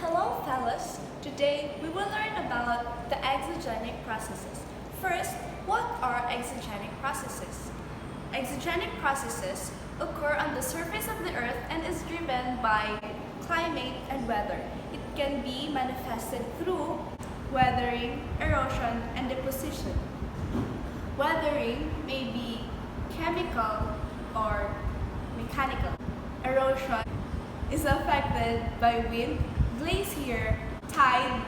Hello fellas! Today we will learn about the exogenic processes. First, what are exogenic processes? Exogenic processes occur on the surface of the earth and is driven by climate and weather. It can be manifested through weathering, erosion, and deposition. Weathering may be chemical or mechanical. Erosion is affected by wind, glacier, tide,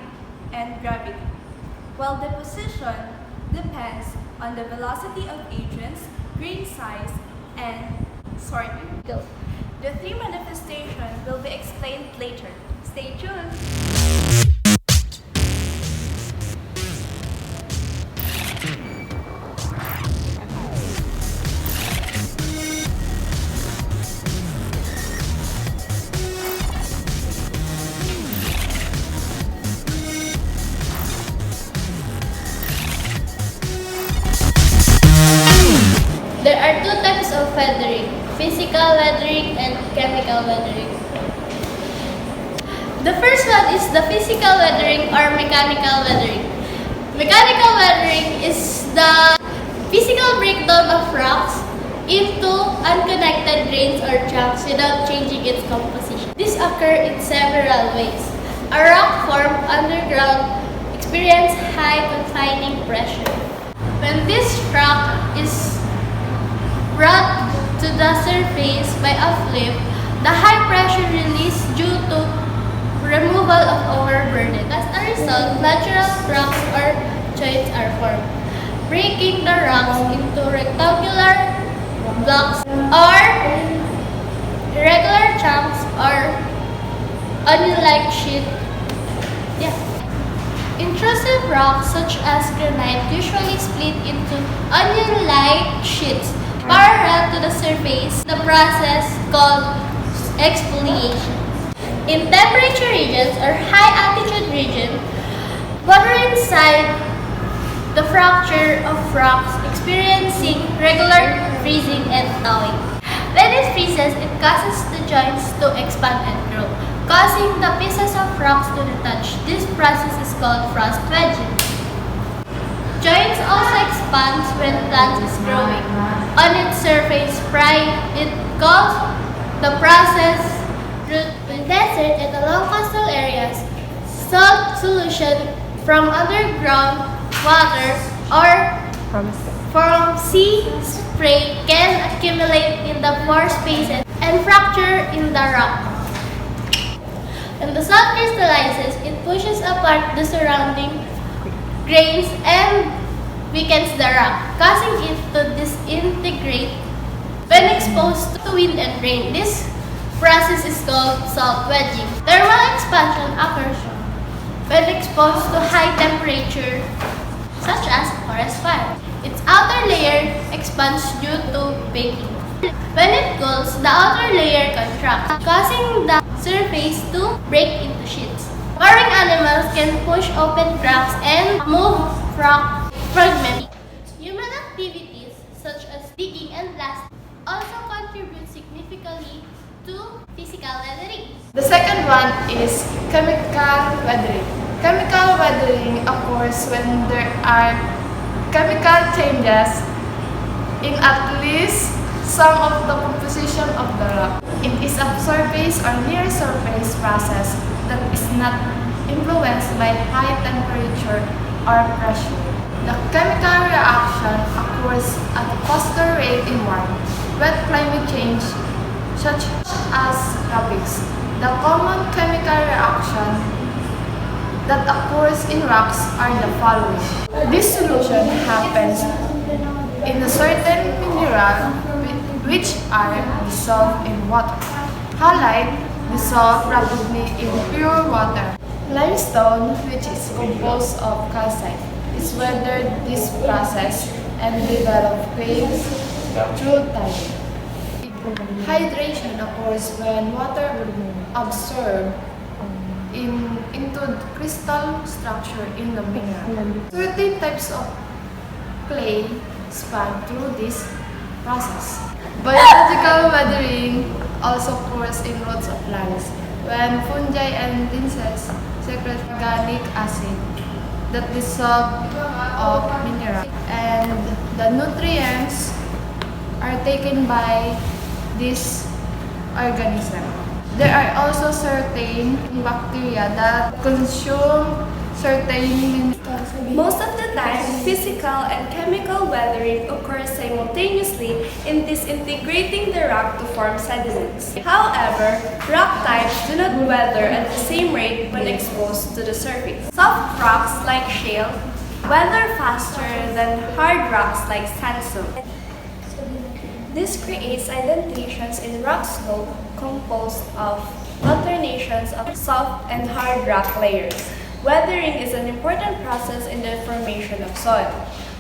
and gravity, while deposition depends on the velocity of agents, grain size, and sorting. The three manifestations will be explained later. Stay tuned! There are two types of weathering, physical weathering and chemical weathering. The first one is the physical weathering or mechanical weathering. Mechanical weathering is the physical breakdown of rocks into unconnected grains or chunks without changing its composition. This occurs in several ways. A rock formed underground experiences high confining pressure. When this rock is brought to the surface by a flip, the high pressure release due to removal of overburden. As a result, natural cracks or joints are formed, breaking the rocks into rectangular blocks or irregular chunks or onion-like sheet. Intrusive rocks such as granite usually split into onion-like sheets parallel to the surface, the process called exfoliation. In temperature regions or high altitude regions, water inside the fracture of rocks experiencing regular freezing and thawing. When it freezes, it causes the joints to expand and grow, causing the pieces of rocks to detach. This process is called frost wedging. Joints also expand when plant is growing on its surface. It calls the process root. In desert and along coastal areas, salt solution from underground water or from sea spray can accumulate in the pore spaces and fracture in the rock. When the salt crystallizes, it pushes apart the surrounding grains and weakens the rock, causing it to disintegrate when exposed to wind and rain. This process is called salt wedging. Thermal expansion occurs when exposed to high temperature, such as forest fire. Its outer layer expands due to baking. When it cools, the outer layer contracts, causing the surface to break into sheets. Marine animals can push open cracks and move rock fragments. Human activities such as digging and blasting also contribute significantly to physical weathering. The second one is chemical weathering. Chemical weathering occurs when there are chemical changes in at least some of the composition of the rock. It is a surface or near surface process that is not influenced by high temperature or pressure. The chemical reaction occurs at a faster rate in warm, wet climate change such as tropics. The common chemical reaction that occurs in rocks are the following. This solution happens in a certain mineral which are dissolved in water. Halite dissolved rapidly in pure water. Limestone, which is composed of calcite, is weathered this process and develop waves through time. Hydration occurs when water absorbs into the crystal structure in the mineral. Certain types of clay span through this process. Biological weathering also occurs in roots of plants. when fungi and insects secrete organic acid that dissolve of minerals, and the nutrients are taken by this organism. There are also certain bacteria that consume certain Most of the time, physical and chemical weathering occurs simultaneously in disintegrating the rock to form sediments. However, rock types do not weather at the same rate when exposed to the surface. Soft rocks like shale weather faster than hard rocks like sandstone. This creates indentations in rock slope composed of alternations of soft and hard rock layers. Weathering is an important process in the formation of soil.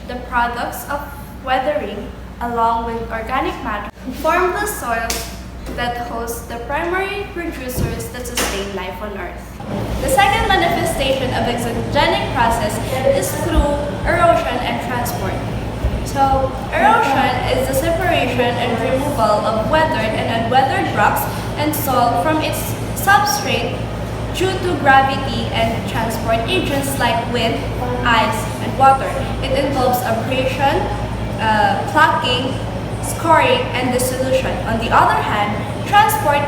The products of weathering, along with organic matter, form the soils that host the primary producers that sustain life on Earth. The second manifestation of exogenic process is through erosion and transport. So, erosion is the separation and removal of weathered and unweathered rocks and soil from its substrate due to gravity and transport agents like wind, ice, and water. It involves abrasion, plucking, scoring, and dissolution. On the other hand, transport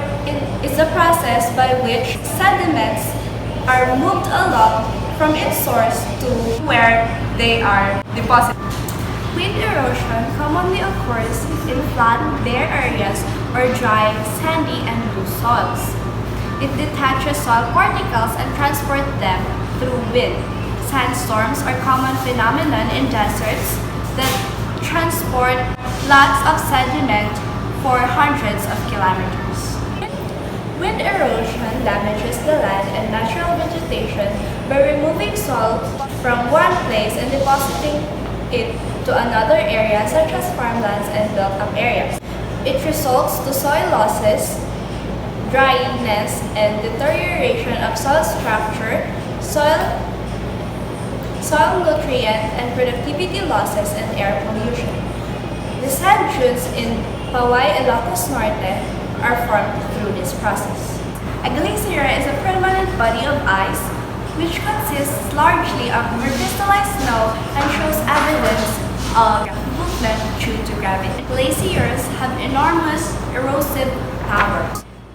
is the process by which sediments are moved along from its source to where they are deposited. Wind erosion commonly occurs in flat, bare areas or dry, sandy, and loose soils. It detaches soil particles and transports them through wind. Sandstorms are common phenomenon in deserts that transport lots of sediment for hundreds of kilometers. Wind erosion damages the land and natural vegetation by removing soil from one place and depositing it to another area such as farmlands and built-up areas. It results to soil losses, dryness, and deterioration of soil structure, soil nutrient and productivity losses, and air pollution. The sand dunes in Paway, Ilocos Norte are formed through this process. A glacier is a permanent body of ice which consists largely of crystallized snow and shows evidence of movement due to gravity. Glaciers have enormous erosive power.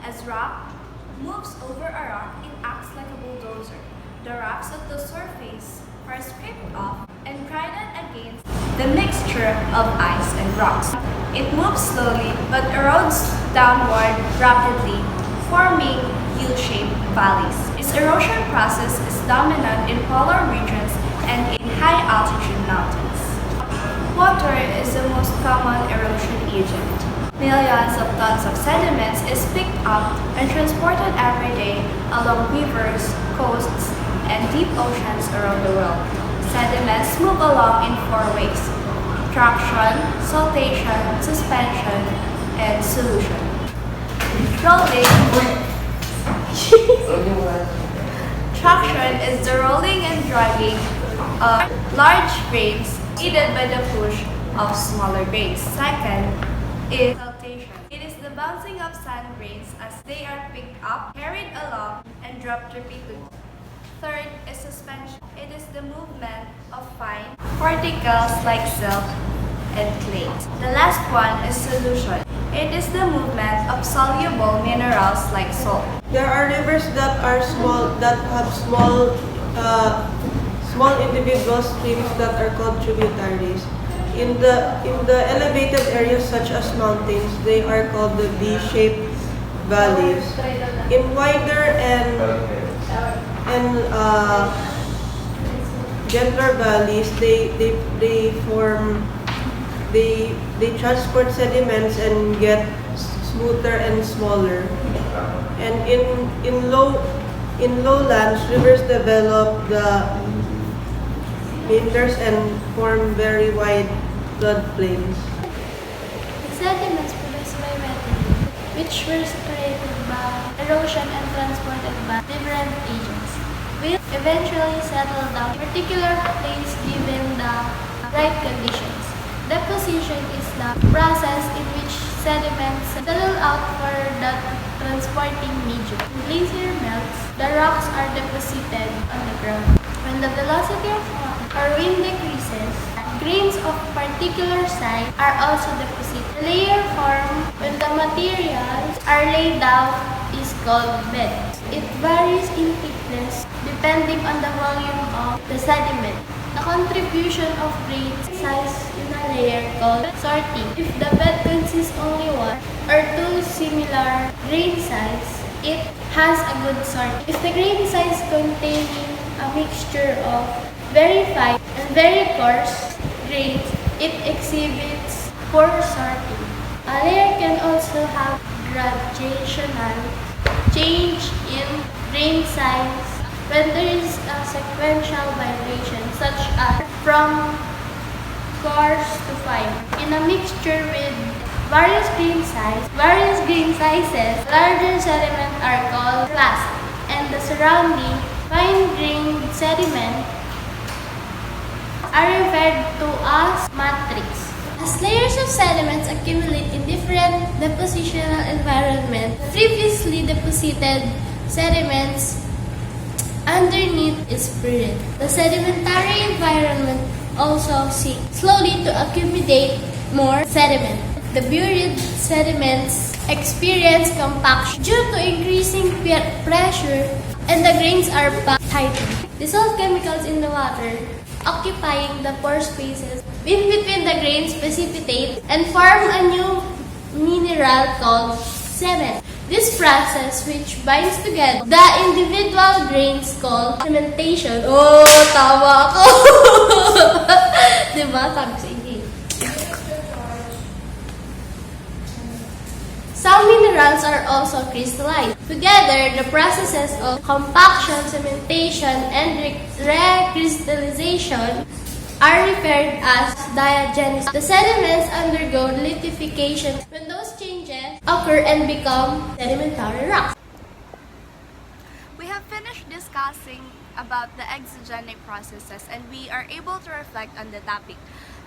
As rock moves over a rock, it acts like a bulldozer. The rocks at the surface are scraped off and grinded against the mixture of ice and rocks. It moves slowly but erodes downward rapidly, forming U-shaped valleys. This erosion process is dominant in polar regions and in high-altitude mountains. Water is the most common erosion agent. Millions of tons of sediments is picked up and transported every day along rivers, coasts, and deep oceans around the world. Sediments move along in four ways: traction, saltation, suspension, and solution. Traction is the rolling and dragging of large grains aided by the push of smaller grains. Second is saltation. It is the bouncing of sand grains as they are picked up, carried along, and dropped repeatedly. Third is suspension. It is the movement of fine particles like silt and clay. The last one is solution. It is the movement of soluble minerals like salt. There are rivers that are small, that have small individual streams that are called tributaries. In the elevated areas such as mountains, they are called the V-shaped valleys. In wider and gentler valleys, they transport sediments and get smoother and smaller. And in lowlands, rivers develop the meanders and form very wide floodplains. The sediments produced by weathering, which were separated by erosion and transported by different agents, will eventually settle down in a particular place given the right conditions. Deposition is the process in which sediments settle out for that transporting medium. When glacier melts, the rocks are deposited on the ground. When the velocity of water or wind decreases, grains of particular size are also deposited. The layer formed when the materials are laid down is called bed. It varies in thickness depending on the volume of the sediment. The contribution of grain size in a layer called sorting. If the bed consists only one or two similar grain size, it has a good sort. If the grain size containing a mixture of very fine and very coarse grains, it exhibits poor sorting. A layer can also have gradational change in grain size when there is a sequential vibration such as from coarse to fine. In a mixture with various grain sizes, larger sediments are called clast, and the surrounding fine-grained sediment are referred to as matrix. As layers of sediments accumulate in different depositional environments, previously deposited sediments underneath is buried. The sedimentary environment also sinks slowly to accumulate more sediment. The buried sediments experience compaction due to increasing pressure, and the grains are tightened. Dissolved chemicals in the water occupying the pore spaces in between the grains precipitate and form a new mineral called cement. This process, which binds together the individual grains called cementation. Oh, tama ako! Diba? Sabi ko sa inyo. Some minerals are also crystallized. Together, the processes of compaction, cementation, and recrystallization are referred as diagenesis. The sediments undergo lithification when those changes occur and become sedimentary rocks. We have finished discussing about the exogenic processes, and we are able to reflect on the topic.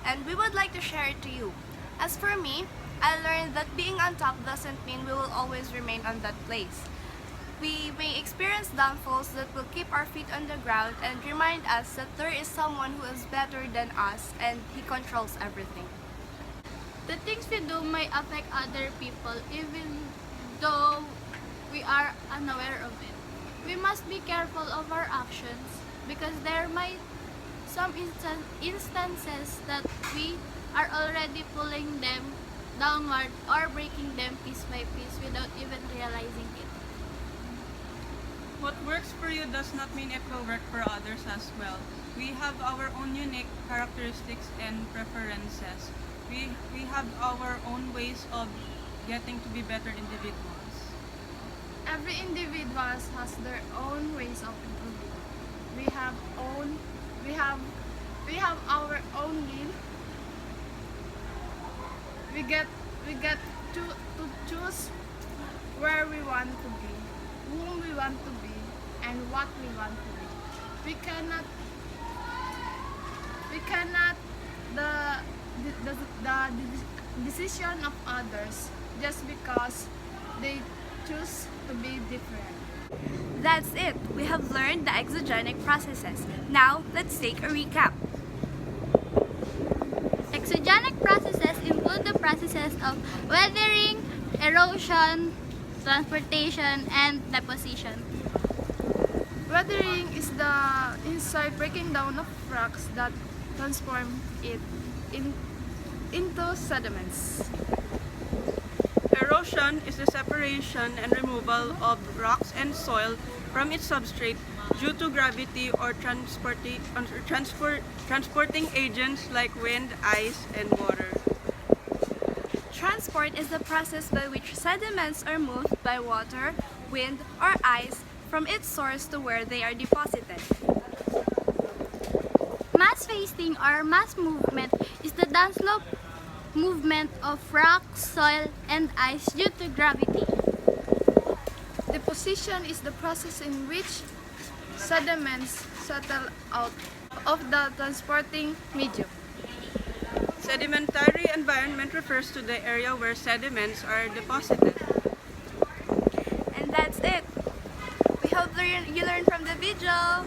And we would like to share it to you. As for me, I learned that being on top doesn't mean we will always remain on that place. We may experience downfalls that will keep our feet on the ground and remind us that there is someone who is better than us and he controls everything. The things we do may affect other people even though we are unaware of it. We must be careful of our actions because there might some instances that we are already pulling them downward or breaking them piece by piece without even realizing it. What works for you does not mean it will work for others as well. We have our own unique characteristics and preferences. We have our own ways of getting to be better individuals. Every individual has their own ways of improving. We have our own will. We get to choose where we want to be, whom we want to be, and what we want to be. We cannot the decision of others just because they choose to be different. That's it. We have learned the exogenic processes. Now, let's take a recap. Exogenic processes include the processes of weathering, erosion, transportation, and deposition. Weathering is the inside breaking down of rocks that transform it into sediments. Erosion is the separation and removal of rocks and soil from its substrate due to gravity or transporting agents like wind, ice, and water. Transport is the process by which sediments are moved by water, wind, or ice from its source to where they are deposited. Mass wasting or mass movement is the downslope movement of rock, soil, and ice due to gravity. Deposition is the process in which sediments settle out of the transporting medium. Sedimentary environment refers to the area where sediments are deposited. that's it. We hope you learned from the video.